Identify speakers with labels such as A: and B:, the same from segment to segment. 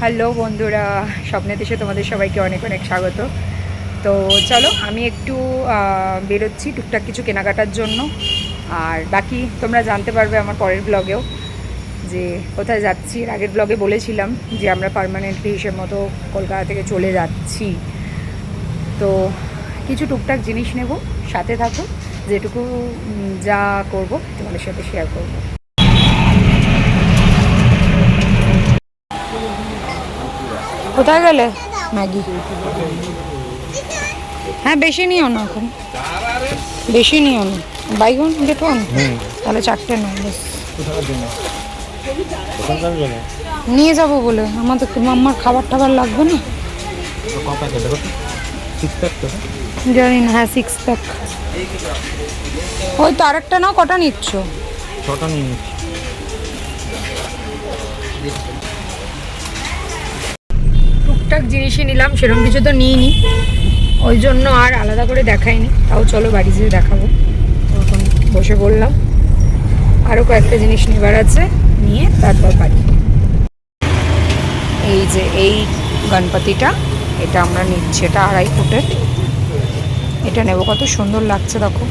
A: Hello বন্ধুরা, স্বপ্নে দেশে তোমাদের সবাইকে অনেক অনেক স্বাগত। তো চলো আমি একটু বেরোচ্ছি টুকটাক কিছু কেনাকাটার জন্য, আর বাকি তোমরা জানতে পারবে আমার পরের ব্লগেও যে কোথায় যাচ্ছি। আগের ব্লগে বলেছিলাম যে আমরা পার্মানেন্টলি হিসেব মতো কলকাতা থেকে চলে যাচ্ছি। তো কিছু টুকটাক জিনিস নেব, সাথে থাকো, যেটুকু যা করব তোমাদের সাথে শেয়ার করব। কোথায় গেলে? ম্যাগি। হ্যাঁ বেশি নিও না, এখন বেশি নিও না। বাইগুন যেটা তাহলে 4টে নাও বেশ। নিয়ে যাবো বলে আমাদের আমার খাবার টাবার লাগবে না। জানি না। হ্যাঁ 6 প্যাক। ওই তো আরেকটা নাও। কটা নিচ্ছ?
B: 6টা নিয়ে নিচ্ছি।
A: টুকটাক জিনিসই নিলাম, সেরকম কিছু তো নিইনি, ওই জন্য আর আলাদা করে দেখাইনি। তাও চলো বাড়ি যেয়ে দেখাবো। এখন বসে বললাম আরও কয়েকটা জিনিস নেবার আছে, নিয়ে তারপর বাড়ি। এই যে এই গণপতিটা, এটা আমরা নিচ্ছি। এটা 2.5 ফুটের। এটা নেব। কত সুন্দর লাগছে দেখো,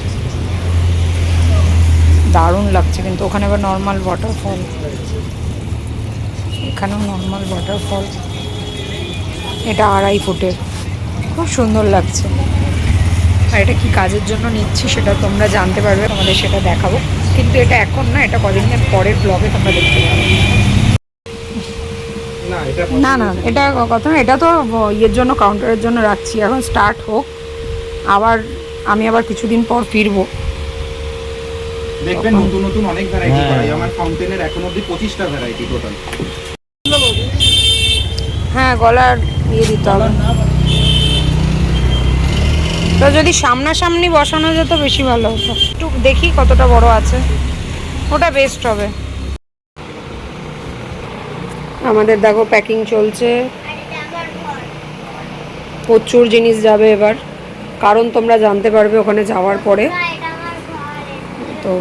A: দারুণ লাগছে। কিন্তু ওখানে আবার নর্মাল ওয়াটারফল, এখানেও নর্মাল ওয়াটারফল। এটা 2.5 ফুটের, খুব সুন্দর লাগছে। আর এটা কি কাজের জন্য নিচ্ছি সেটা তোমরা জানতে পারবে, তোমাদের সেটা দেখাবো। কিন্তু এটা এখন না, এটা কদিনের পরের ব্লগে তোমরা দেখতে পাবে। না না, এটা কথা না, এটা তো ইয়ের জন্য, কাউন্টারের জন্য রাখছি। এখন স্টার্ট হোক, আবার আমি আবার কিছুদিন পর ফিরবো।
C: দেখবেন নতুন নতুন অনেক ভ্যারাইটি করা যায়। আমার ফাউন্টেনের এখন অবধি 25টা ভ্যারাইটি টোটাল।
A: হ্যাঁ গলার ইয়ে দিতে হবে। তো যদি সামনাসামনি বসানো যেত বেশি ভালো হতো। একটু দেখি কতটা বড় আছে, ওটা বেস্ট হবে। আমাদের দেখো প্যাকিং চলছে, প্রচুর জিনিস যাবে এবার, কারণ তোমরা জানতে পারবে ওখানে যাওয়ার পরে। তো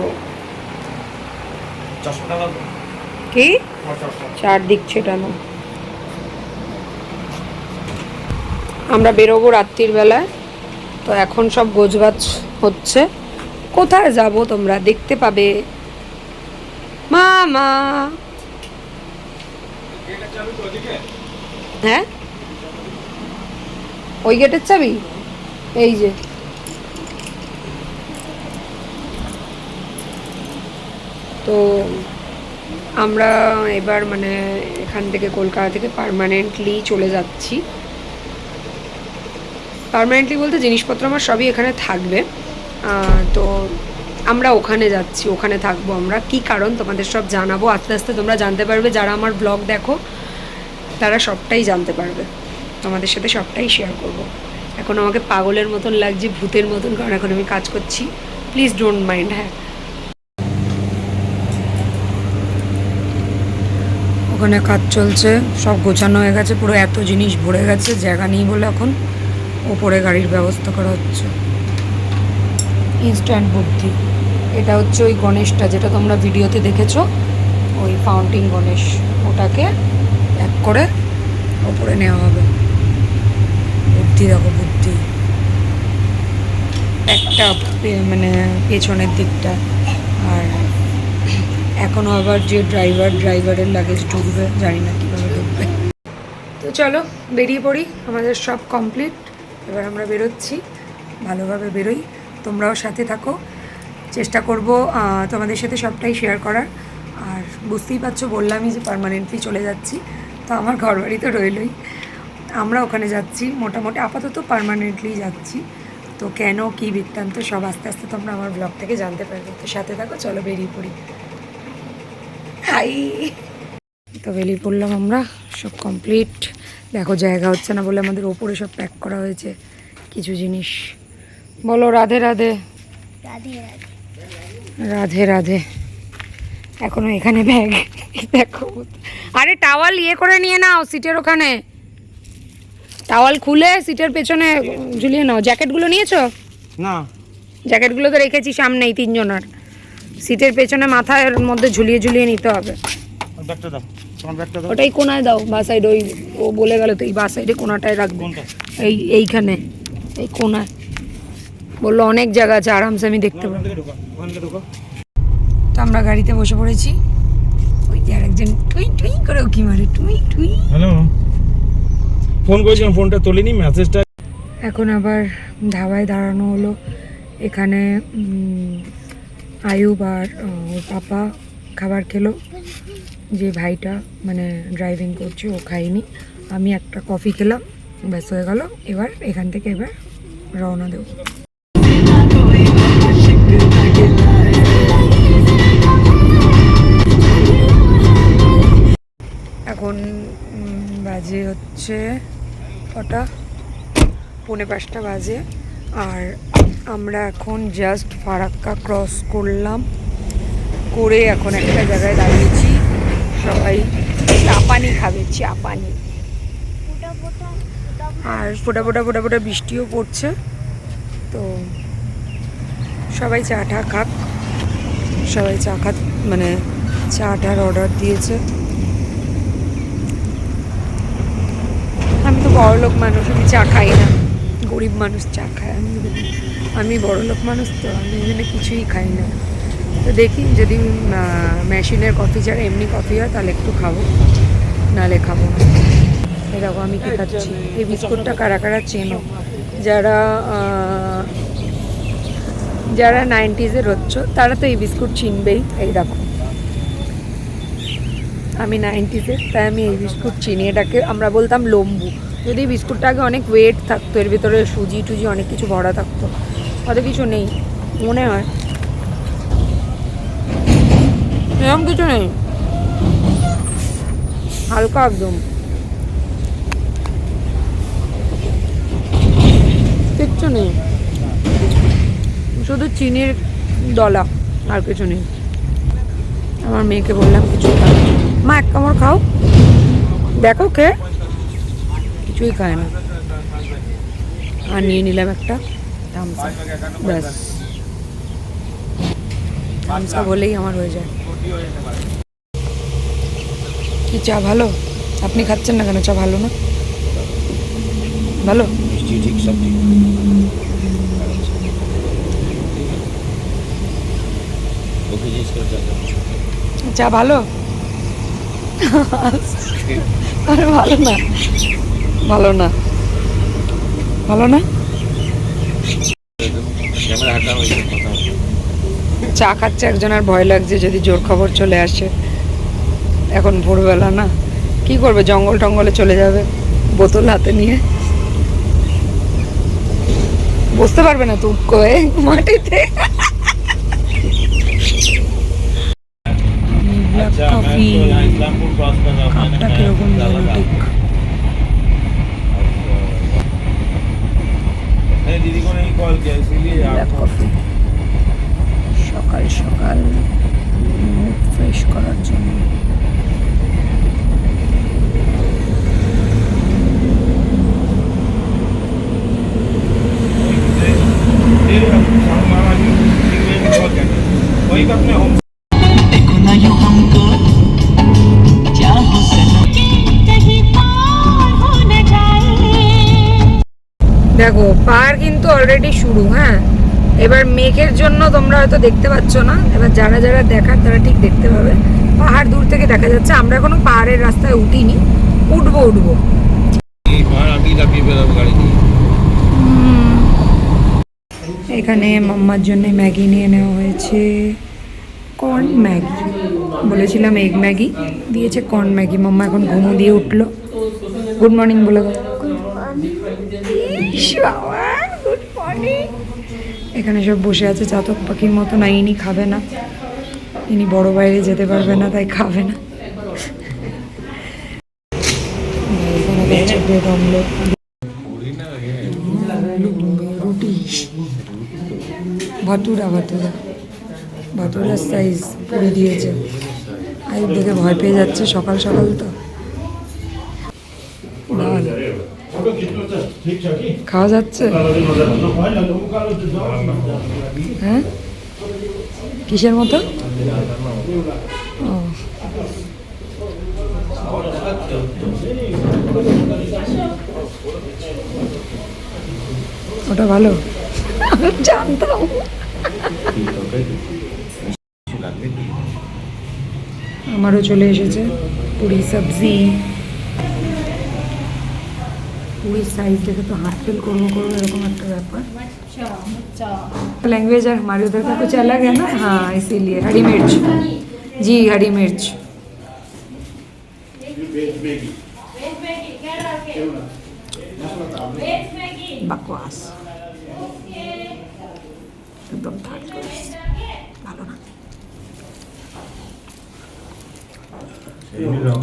A: কি চারদিক ছেটানো। আমরা বেরোবো রাত্রির বেলায়, তো এখন সব গোছগাছ হচ্ছে। কোথায় যাব তোমরা দেখতে পাবে। মামা হ্যাঁ, ওই গেটের চাবি এই যে। তো আমরা এবার মানে এখান থেকে কলকাতা থেকে পার্মানেন্টলি চলে যাচ্ছি। পার্মানেন্টলি বলতে জিনিসপত্র আমার সবই এখানে থাকবে। তো আমরা ওখানে যাচ্ছি, ওখানে থাকবো আমরা। কি কারণ তোমাদের সব জানাবো আস্তে আস্তে, তোমরা জানতে পারবে। যারা আমার ব্লগ দেখো তারা সবটাই জানতে পারবে, তোমাদের সাথে সবটাই শেয়ার করব। এখন আমাকে পাগলের মতন লাগছে, ভূতের মতন, কারণ এখন আমি কাজ করছি। Please don't mind. হ্যাঁ ওখানে কাজ চলছে, সব গোছানো হয়ে গেছে পুরো। এত জিনিস ভরে গেছে, জায়গা নেই বলে এখন ওপরে গাড়ির ব্যবস্থা করা হচ্ছে। ইনস্ট্যান্ট বুদ্ধি। এটা হচ্ছে ওই গণেশটা যেটা তোমরা ভিডিওতে দেখেছো, ওই ফাউন্টেন গণেশ। ওটাকে এক করে ওপরে নেওয়া হবে। বুদ্ধি দেখো, বুদ্ধি। একটা মানে পেছনের দিকটা। আর এখনও আবার যে ড্রাইভারের লাগেজ ঢুকবে, জানি না কীভাবে ঢুকবে। তো চলো বেরিয়ে পড়ি, আমাদের সব কমপ্লিট। এবার আমরা বেরোচ্ছি, ভালোভাবে বেরোই। তোমরাও সাথে থাকো, চেষ্টা করব তোমাদের সাথে সবটাই শেয়ার করার। আর বুঝতেই পারছো, বললামই যে পার্মানেন্টলি চলে যাচ্ছি। তো আমার ঘরবাড়ি তো রইলই, আমরা ওখানে যাচ্ছি মোটামুটি আপাতত পার্মানেন্টলি যাচ্ছি। তো কেন কী বৃত্তান্ত সব আস্তে আস্তে তোমরা আমার ব্লগ থেকে জানতে পারবে। তো সাথে থাকো, চলো বেরিয়ে পড়ি। হাই, তো বেরিয়ে পড়লাম আমরা, সব কমপ্লিট। দেখো জায়গা হচ্ছে না বলে আমাদের ওপরে সব প্যাক করা হয়েছে কিছু জিনিস। বলো রাধে রাধে। রাধে রাধে। এখনো এখানে ব্যাগ দেখো। আরে টাওয়াল ইয়ে করে নিয়ে নাও সিটের ওখানে, টাওয়াল খুলে সিটের পেছনে ঝুলিয়ে নাও। জ্যাকেটগুলো নিয়েছো?
B: না,
A: জ্যাকেটগুলো তো রেখেছি সামনেই 3 জনের। সিটের পেছনে মাথার মধ্যে ঝুলিয়ে ঝুলিয়ে নিতে হবে।
B: ব্যাগটা দাও।
C: তোমার ব্যাগটা দাও।
A: ওটাই কোনায় দাও, বা সাইড ওই ও বলে গেল তো এই বা সাইডে কোনাটায় রাখবো। এইখানে এই কোনায় বললো অনেক জায়গা আছে, আরামসে আমি দেখতে পাবো। তো আমরা গাড়িতে বসে পড়েছি। ওই যে আরেকজন টুই টুই করে উকি মারে, টুই টুই।
B: হ্যালো, ফোন করেছিলাম, ফোনটা তোলেনি, মেসেজটা।
A: এখন আবার ধাবায় দাঁড়ানো হলো। এখানে আয়ুব আর ওর পাপা খাবার খেলো। যে ভাইটা মানে ড্রাইভিং করছে ও খাইনি, আমি একটা কফি খেলাম, ব্যাস হয়ে গেল। এবার এখান থেকে এবার রওনা দেব। এখন বাজে হচ্ছে কটা, 4:45 বাজে। আর আমরা এখন জাস্ট ফারাক্কা ক্রস করলাম, করে এখন একটা জায়গায় দাঁড়িয়েছি। সবাই চা পানি খাবে, চা পানি। আর ফোটা ফোটা ফোটা ফোটা বৃষ্টিও পড়ছে। তো সবাই চা টা খাক, সবাই চা খাক, মানে চা টার অর্ডার দিয়েছে। আমি তো বড়লোক মানুষ, আমি চা খাই না, গরিব মানুষ চা খায়। আমি বড়লোক মানুষ, তো আমি এখানে কিছুই খাই না। তো দেখি যদি মেশিনের কফি ছাড়া এমনি কফি হয় তাহলে একটু খাবো, নাহলে খাবো না। এরকম আমি কি খাচ্ছি। এই বিস্কুটটা কারা কারা চেনো, যারা যারা 90s হচ্ছ তারা তো এই বিস্কুট চিনবেই। এই দেখো, আমি 90s, তাই আমি এই বিস্কুট চিনি। এটাকে আমরা বলতাম লম্বু। যদি বিস্কুটটা আগে অনেক ওয়েট থাকতো, এর ভিতরে সুজি টুজি অনেক কিছু ভরা থাকতো, অত কিছু নেই মনে হয়, এরকম কিছু নেই, হালকা একদম, কিচ্ছু নেই, শুধু চিনির দলা, আর কিছু নেই। আমার মেয়েকে বললাম কিছু খাও, মা এক কামড় খাও, দেখো কে কিছুই খায় না। আর নিয়ে নিলাম একটা থামস আপ, ব্যাস থামস আপ হলেই আমার হয়ে যায়। কি চা ভালো? আপনি খাচ্ছেন না কেন? চা ভালো না? ভালো?
B: ঠিক সব ঠিক। ওকে জিজ্ঞেস করে
A: চা ভালো? আরে ভালো না, ভালো না, ভালো না।
B: ক্যামেরা হাঁটা হয়েছে, কথা
A: চা খাচ্ছে একজন, আর ভয় লাগছে যদি জোর খবর চলে আসে। এখন ভোরবেলা না, কি করবে, জঙ্গল টঙ্গলে চলে যাবে বোতল হাতে নিয়ে, বসতে পারবে না তো করে মাটিতে।
B: अच्छा मैं
A: कॉफी
B: तो यहाँ इस्लामपुर क्रॉस कर रहा हूँ, मैंने
A: কাপটা কিরকম যেন ঠিক।
B: मैंने दीदी को नहीं कॉल किया इसीलिए
A: ব্ল্যাক
B: आपको
A: কফি সকাল সকাল মুড ফ্রেশ করার জন্য।
B: वही तो अपने होम
D: देखो ना यूं हमको क्या हो सनम कहीं पार हो न जाए।
A: দেখো পাহাড় কিন্তু অলরেডি শুরু। হ্যাঁ, এবার মেঘের জন্য তোমরা হয়তো দেখতে পাচ্ছ না, এবার যারা যারা দেখার তারা ঠিক দেখতে পাবে। পাহাড় দূর থেকে দেখা যাচ্ছে, আমরা এখনো পাহাড়ের রাস্তায় উঠিনি, উঠবো।
B: अभी तक भी मेरा गाड़ी नहीं
A: এখানে মাম্মার জন্য ম্যাগি নিয়ে নেওয়া হয়েছে, কর্ন ম্যাগি। বলেছিলাম এগ ম্যাগি, দিয়েছে কর্ন ম্যাগি। মাম্মা এখন ঘুমো দিয়ে উঠলো। গুড মর্নিং বলে দাও। Good morning. এখানে সব বসে আছে চাতক পাখির মতো। না, ইনি খাবে না, ইনি বড় বাইরে যেতে পারবে না, তাই খাবে না। এখানে হচ্ছে ব্রেড অমলেট, রুটি, ভাতুরার সাইজ পুরি দিয়েছে। আয়ুব দেখে ভয় পেয়ে যাচ্ছে, সকাল সকাল তো। ডাল খাওয়া যাচ্ছে? হ্যাঁ, কিসের মতো? ও ওটা ভালো, আমি জানতাম। আমারও চলে এসেছে পুরি সবজি। পুরীর সাইজ দেখে তো हाथ फेल করবো এরকম একটা ব্যাপার। लैंग्वेज है हमारे उधर का कुछ अलग है ना, हाँ इसीलिए। हरी मिर्च जी, हरी मिर्च। बकवास एकदम থার্ড ক্লাস, ভালো না।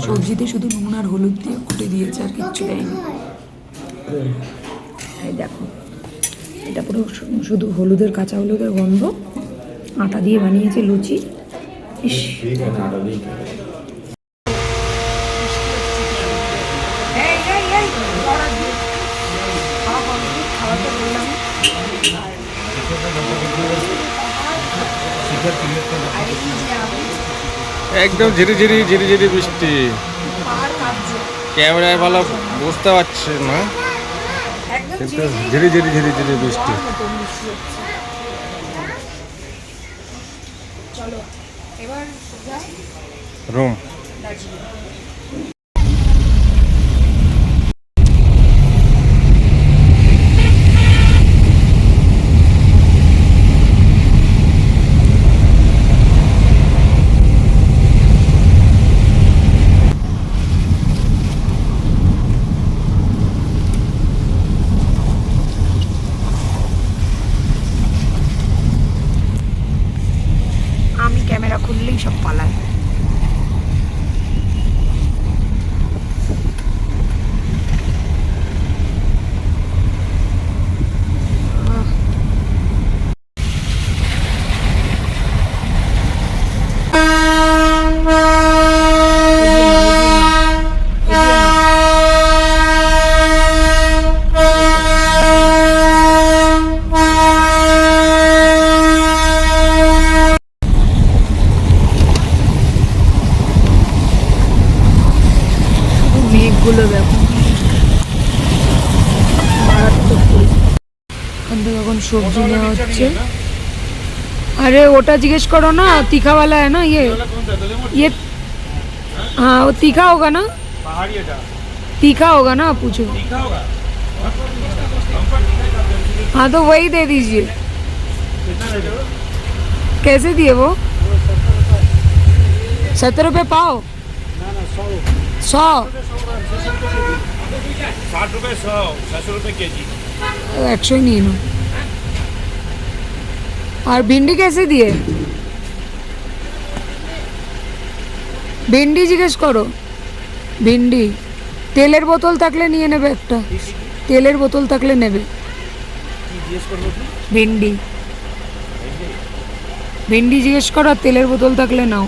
A: সবজিতে শুধু নুন আর হলুদ দিয়ে কুটে দিয়েছে, আর কিচ্ছু দেয়নি। এই দেখো, এটা পুরো শুধু হলুদের, কাঁচা হলুদের গন্ধ। আটা দিয়ে বানিয়েছে লুচি। ইস,
B: একদম ঝিরি ঝিরি বৃষ্টি। ক্যামেরায় ভালো বুঝতে পারছি না, কিন্তু ঝিরি ঝিরি বৃষ্টি।
A: চলো এবার
B: রুম।
A: আমি ক্যামেরা খুললেই সব পালায়। মেঘগুলো দেখো, মারাত্মক পরিস্থিতি। এখান থেকে এখন সবজি নেওয়া হচ্ছে। अरे ওটা জিজ্ঞেস करो ना, तीखा वाला है ना ये हाँ वो तीखा होगा ना, तीखा होगा ना, आप पूछो। हाँ तो वही दे दीजिए। कैसे दिए वो? 70 रुपये पाव? 100
B: 60 रुपये 100, 600 रुपये केजी।
A: 100 ही नहीं लो। और भिंडी कैसे दिए? भिंडी জিজ্ঞেস করো, भिंडी। তেলের বোতল থাকলে নিয়ে নেবে একটা, তেলের বোতল থাকলে নেবে। भिंडी भिंडी জিজ্ঞেস করো, আর তেলের বোতল থাকলে নাও।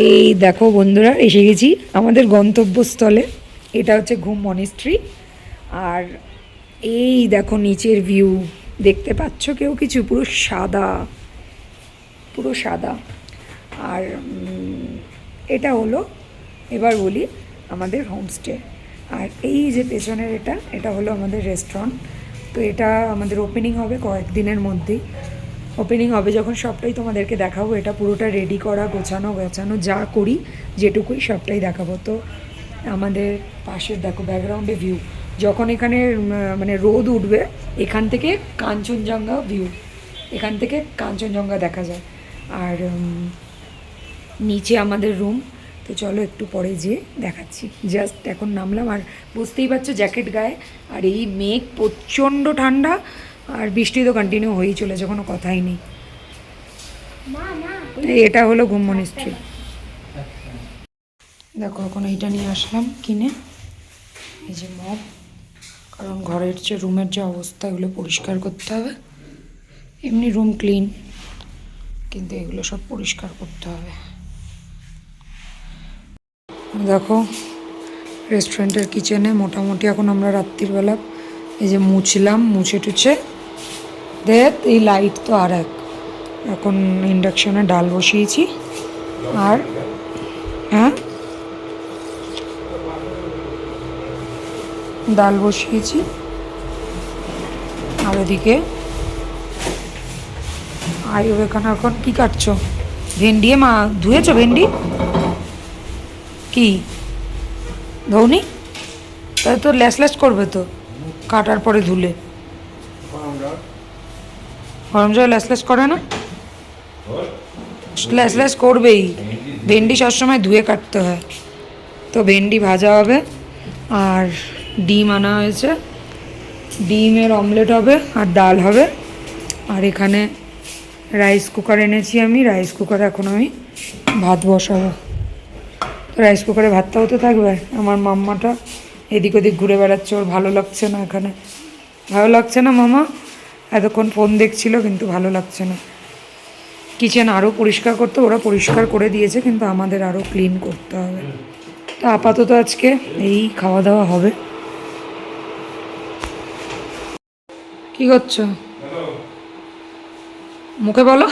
A: এই দেখো বন্ধুরা, এসে গেছি আমাদের গন্তব্যস্থলে। এটা হচ্ছে ঘুম মনিস্ট্রি। আর এই দেখো নিচের ভিউ, দেখতে পাচ্ছ কেউ কিছু? পুরো সাদা, পুরো সাদা। আর এটা হলো, এবার বলি, আমাদের হোমস্টে। আর এই যে পেছনের এটা হলো আমাদের রেস্টুরেন্ট। তো এটা আমাদের ওপেনিং হবে কয়েকদিনের মধ্যেই। ওপেনিং হবে যখন সবটাই তোমাদেরকে দেখাবো। এটা পুরোটা রেডি করা, গোছানো যা করি যেটুকুই সবটাই দেখাবো। তো আমাদের পাশের দেখো ব্যাকগ্রাউন্ডে ভিউ, যখন এখানে মানে রোদ উঠবে এখান থেকে কাঞ্চনজঙ্ঘা ভিউ, এখান থেকে কাঞ্চনজঙ্ঘা দেখা যায়। আর নিচে আমাদের রুম। তো চলো একটু পরে যেয়ে দেখাচ্ছি। জাস্ট এখন নামলাম, আর বুঝতেই পারছো জ্যাকেট গায়ে। আর এই মেঘ, প্রচণ্ড ঠান্ডা, আর বৃষ্টি তো কন্টিনিউ হয়েই চলেছে, কোনো কথাই নেই। এটা হলো ঘুম মনিস্ট্রি। দেখো এখন এইটা নিয়ে আসলাম কিনে, এই যে মপ। কারণ ঘরের যে রুমের যে অবস্থা, এগুলো পরিষ্কার করতে হবে। এমনি রুম ক্লিন, কিন্তু এগুলো সব পরিষ্কার করতে হবে। দেখো রেস্টুরেন্টের কিচেনে মোটামুটি এখন আমরা রাত্রিবেলা এই যে মুছলাম, মুছে টুছে দেখ। এই লাইট তো আর এক। এখন ইন্ডাকশনে ডাল বসিয়েছি, আর হ্যাঁ ডাল বসিয়েছি, আর ওদিকে আয়ুব এখানে এখন কি কাটছো? ভেন্ডি মা ধুয়েছো ভেন্ডি? কি ধৌনি? তাহলে তো ল্যাস করবে তো কাটার পরে ধুলে। গরম জল ল্যাস করে না? ল্যাস করবেই, ভেন্ডি সবসময় ধুয়ে কাটতে হয়। তো ভেন্ডি ভাজা হবে, আর ডিম আনা হয়েছে, ডিমের অমলেট হবে আর ডাল হবে। আর এখানে রাইস কুকার এনেছি আমি, রাইস কুকারে এখন আমি ভাত বসাবো। তো রাইস কুকারে ভাতটা হতে থাকবে। আমার মাম্মাটা এদিক ওদিক ঘুরে বেড়াচ্ছে, ওর ভালো লাগছে না এখানে। ভালো লাগছে না মামা? এতক্ষণ ফোন দেখছিল কিন্তু ভালো লাগছে না। কিচেন আরও পরিষ্কার করতে, ওরা পরিষ্কার করে দিয়েছে কিন্তু আমাদের আরও ক্লিন করতে হবে। তো আপাতত আজকে এই খাওয়া দাওয়া হবে। কি করছো? মুখে বলো।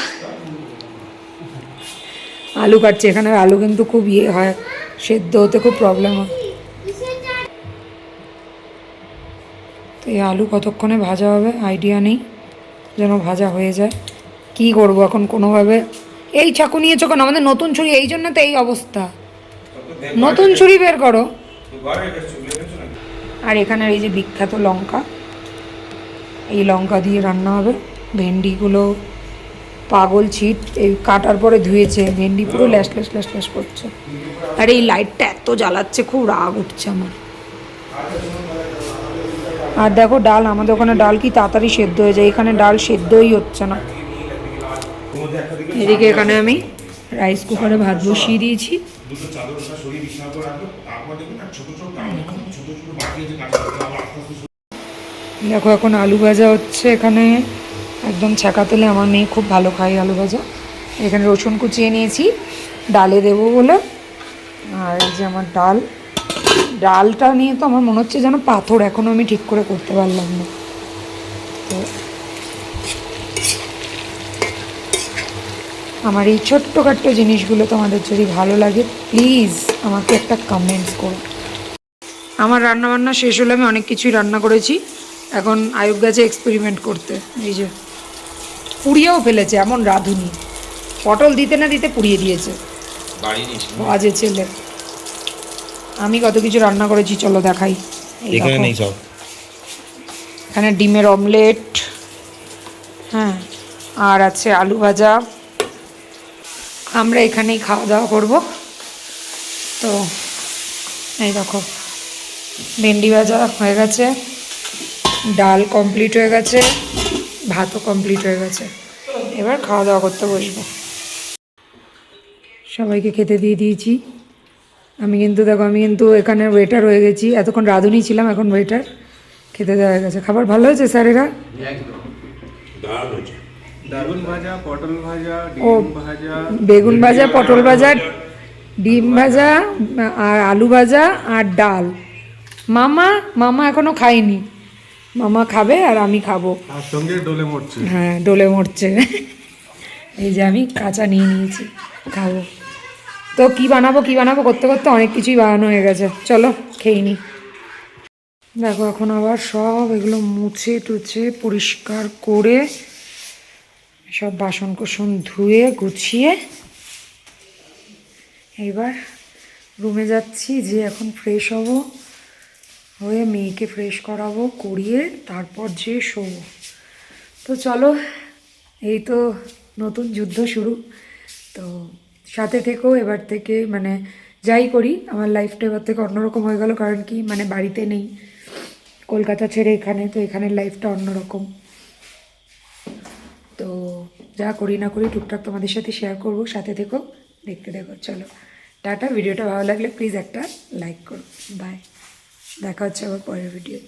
A: আলু কাটছে, এখানে আলু কিন্তু খুব ইয়ে হয়, সেদ্ধ হতে খুব প্রবলেম হয়। তো এই আলু কতক্ষণে ভাজা হবে আইডিয়া নেই, যেন ভাজা হয়ে যায়। কি করবো এখন কোনোভাবে। এই চাকু নিয়েছো কেন? আমাদের নতুন ছুরি, এই জন্য তো এই অবস্থা। নতুন ছুরি বের করো। আর এখানে এই যে বিখ্যাত লঙ্কা, এই লঙ্কা দিয়ে রান্না হবে। ভেন্ডিগুলো পাগল ছিট, এই কাটার পরে ধুয়েছে, ভেন্ডি পুরো ল্যাস করছে। আর এই লাইটটা এত জ্বালাচ্ছে, খুব রাগ উঠছে আমার। আর দেখো ডাল, আমাদের ওখানে ডাল কি তাড়াতাড়ি সেদ্ধ হয়ে যায়, এখানে ডাল সেদ্ধই হচ্ছে না। এদিকে এখানে আমি রাইস কুকারে ভাত বসিয়ে দিয়েছি। দেখো এখন আলু ভাজা হচ্ছে এখানে, একদম ছ্যাঁকা তেলে। আমার মেয়ে খুব ভালো খায় আলু ভাজা। এখানে রসুন কুচিয়ে নিয়েছি ডালে দেবো বলে। আর এই যে আমার ডাল, ডালটা নিয়ে তো আমার মনে হচ্ছে যেন পাথর, এখনও আমি ঠিক করে করতে পারলাম না। তো আমার এই ছোট্টখাট্ট জিনিসগুলো তোমাদের যদি ভালো লাগে প্লিজ আমাকে একটা কমেন্টস করো। আমার রান্নাবান্না শেষ হলে, আমি অনেক কিছুই রান্না করেছি। এখন আয়ুব গেছে এক্সপেরিমেন্ট করতে। এই যে পুড়িয়েও ফেলেছে, এমন রাঁধুনি, পটল দিতে না দিতে পুড়িয়ে দিয়েছে, বাজে ছেলে। আমি কত কিছু রান্না করেছি চলো দেখাই।
B: এখানে নেই সব।
A: এখানে ডিমের অমলেট, হ্যাঁ, আর আছে আলু ভাজা। আমরা এখানেই খাওয়া দাওয়া করবো। তো এই দেখো ভেন্ডি ভাজা হয়ে গেছে, ডাল কমপ্লিট হয়ে গেছে, ভাতও কমপ্লিট হয়ে গেছে। এবার খাওয়া দাওয়া করতে বসবো। সবাইকে খেতে দিয়ে দিয়েছি। আমি কিন্তু দেখো, আমি কিন্তু এখানে ওয়েটার হয়ে গেছি। এতক্ষণ রাঁধুনি ছিলাম, এখন ওয়েটার। খেতে দেওয়া হয়ে গেছে। খাবার ভালো হয়েছে স্যারেরা?
C: বেগুন ভাজা, পটল ভাজা,
A: ও
C: ডিম ভাজা,
A: বেগুন ভাজা, পটল ভাজা, ডিম ভাজা, আর আলু ভাজা, আর ডাল। মামা এখনো খায়নি, মামা খাবে আর আমি খাবো।
B: তার সঙ্গে ডোলে মরছে।
A: হ্যাঁ ডোলে মরছে। এই যে আমি কাঁচা নিয়ে নিয়েছি, খাবো। তো কি বানাবো করতে করতে অনেক কিছুই বানানো হয়ে গেছে। চলো খেয়ে নিই। দেখো এখন আবার সব এগুলো মুছে টুছে পরিষ্কার করে সব বাসন কোসন ধুয়ে গুছিয়ে এবার রুমে যাচ্ছি, যে এখন ফ্রেশ হব, হয়ে মেয়েকে ফ্রেশ করাবো, করিয়ে তারপর যে শোবো। তো চলো, এই তো নতুন যুদ্ধ শুরু। তো সাথে থেকেও এবার থেকে মানে যাই করি, আমার লাইফটা এবার থেকে অন্যরকম হয়ে গেল। কারণ কি মানে বাড়িতে নেই, কলকাতা ছেড়ে এখানে, তো এখানের লাইফটা অন্যরকম। তো যা করি না করি টুকটাক তোমাদের সাথে শেয়ার করব, সাথে থেকেও দেখতে দেখো। চলো টাটা। ভিডিওটা ভালো লাগলে প্লিজ একটা লাইক করো। বাই, দেখা হচ্ছে আবার পরের ভিডিও।